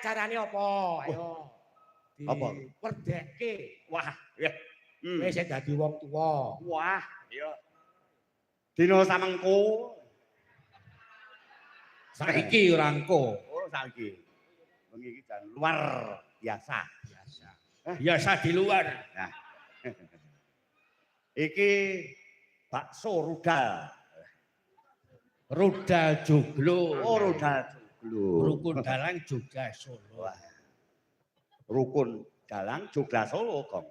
carane apa? Ayo. Apa? Werdekke. Wah, ya. Kowe sing dadi wong tuwa. Wah, ya. Dina samengko. Saiki ora engko. Oh, saiki. Wengi iki jan luar biasa. Biasa di luar. Nah. Iki bakso rudal. Rudal joglo. Oh, rudal joglo. Rukun dalang Jogja Solo. Wah. Rukun dalang Jogja Solo, Kong.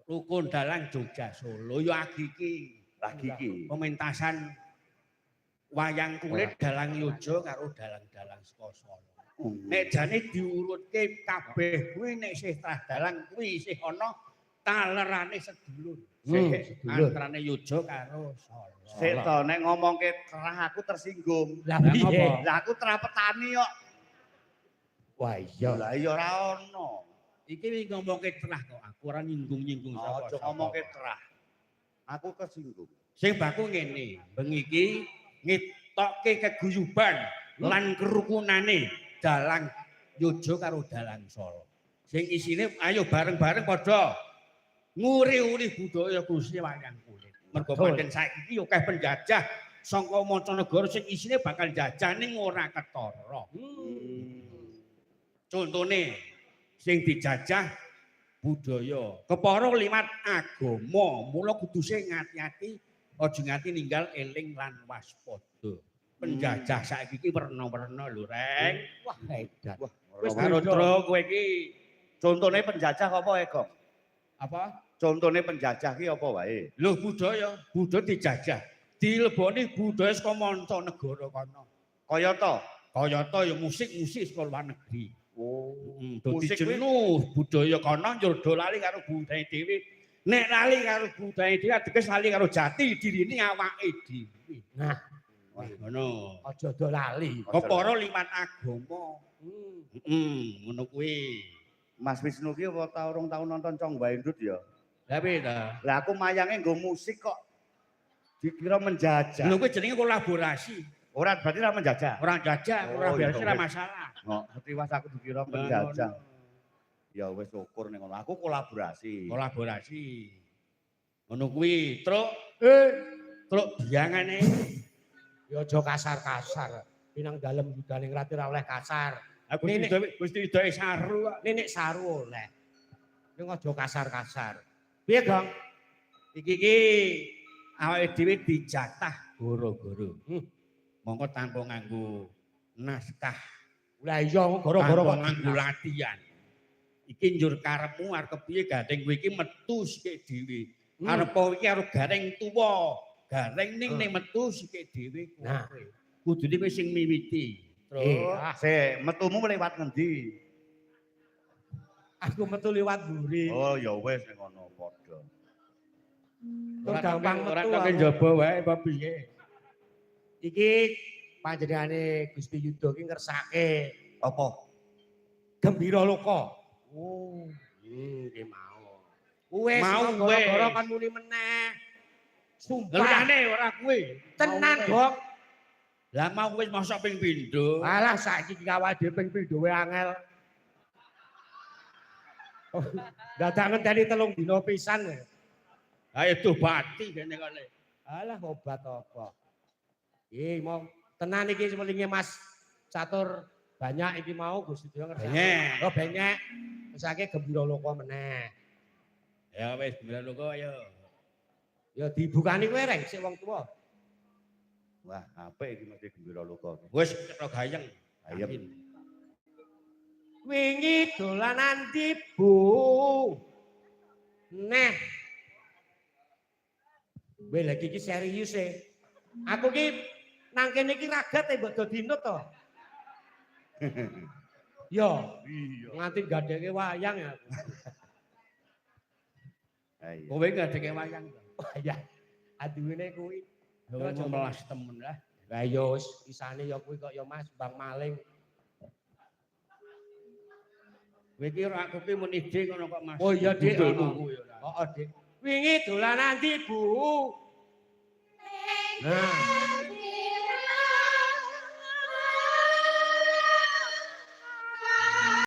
Rukun dalang Jogja Solo ya agiki. Lagi iki. Pementasan wayang kulit dalang Yojo karo dalang-dalang saka Solo. Nek jane diurutke kabeh kuwi nek isih trah dalang kuwi isih ana talerane sedulur. Antarane Yojo karo Solo. Sik to nek ngomongke trah aku tersinggung. Lah piye? Lah aku trah petani kok. Wah iya. Lah iya ora ono. Iki ngomongke trah kok aku ora nyinggung-nyinggung sapa. Aja ngomongke trah. Aku kesinggung. Sing baku ngene, bengi iki ngetokke keguyuban lan kerukunane dalang Yojo karo dalang Solo. Sing isine ayo bareng-bareng padha nguri-uri budaya Gusti wayang kulit. Mergo pancen saiki iki akeh penjajah saka mancanegara sing isine bakal jajah ning ora ketara. Contone sing dijajah budaya, kepara liwat agama, mula kudu sing ngati-ati aja nganti ninggal eling lan waspada. Penjajah saiki iki werna-werna lho, Reng. Wah, hebat. Wis karo tro kowe iki contone penjajah apa wae, Kong? apa? Contone penjajah ki apa wae? Lho budaya dijajah. Dileboni budaya saka mancanegara kono. Kaya to? Kaya to ya musik-musik saka luar negeri. Oh, dadi jenuh budaya kono nyodo lali karo budaya dhewe. Nek lali karo budaya dhewe ateges lali karo jati dirine awake dhewe. Nah, ngono. Aja do lali. Kepara liwat agama. Ngono kuwi. Mas Wisnu ki apa ta urung tau nonton Cong Baindut ya? Lah piye ta? Lah aku mayange nggo musik kok dikira menjajah. Lho kuwi jenenge kolaborasi. Ora berarti ora menjajah. Ora jajah, ora biasa ora masalah. Oh, ngerti was aku dikira menjajah. Ya wis syukur ning ngono. Aku kolaborasi. Kolaborasi. Ngono kuwi, Truk. Truk biangane. Ya aja kasar-kasar. Pinang dalem budane ngrati ora oleh kasar. Aku Gusti Widoke saru kok. Nenek saru oleh. Ning aja kasar-kasar. Piye, Gong? Iki awake dhewe dijatah goro-goro. Mongko tanpa nganggo naskah. Lah iya gara-gara kok nganggo latihan. Iki njur karepmu arep kepiye gandeng kowe iki metu sik dhewe. Arep iki karo gareng tuwa. Gareng ning metu sik dhewe kowe. Nah, kudune kowe sing miwiti. Sik, metumu lewat ngendi? Aku metu liwat mburi. Oh, ya wis ning ngono padha. Ora gampang metu. Ora kok njaba wae apa piye? Iki panjenengane Gusti Yuda ki ngersake apa? Gembira Loka. Oh, iki mau. Wis gara-gara kan muni meneh. Sumpah. Liyane ora kuwi. Tenan, Dok. Lah mau wis mosok ping pindho. Alah saiki iki awake dhewe ping pindho wae angel. Dadak ngenteni 3 dina pisan. Ayo dobati kene kene. Alah obat apa? Iki mau tenan iki semelinge Mas Catur banyak iki mau Gusti Dewa ngerti. Benyek. Oh benyek. Mesake Gembira Loka meneh. Ya wis Gembira Loka ayo. Ya dibukani kowe reng sik wong tuwa. Wah, apik iki mesti Gembira Loka. Wis kena gayeng. Ayem. Wingi dolanan ndi, Bu? Neh. Kowe lagi iki serius e. Aku ki nang kene iki ragat mbok do dinut to. Yo, iya. Nganti gadeke wayang ya. Ayo. Kowe gadeke wayang to. Wayang. Aduhene kuwi. Aja melas temen lah. Lah ya wis isane ya kuwi kok ya Mas Bang Maling. Kowe iki ora aku ki mun ide ngono kok Mas. Oh iya Dik. Heeh Dik. Wingi dolanan ndi Bu? Nah.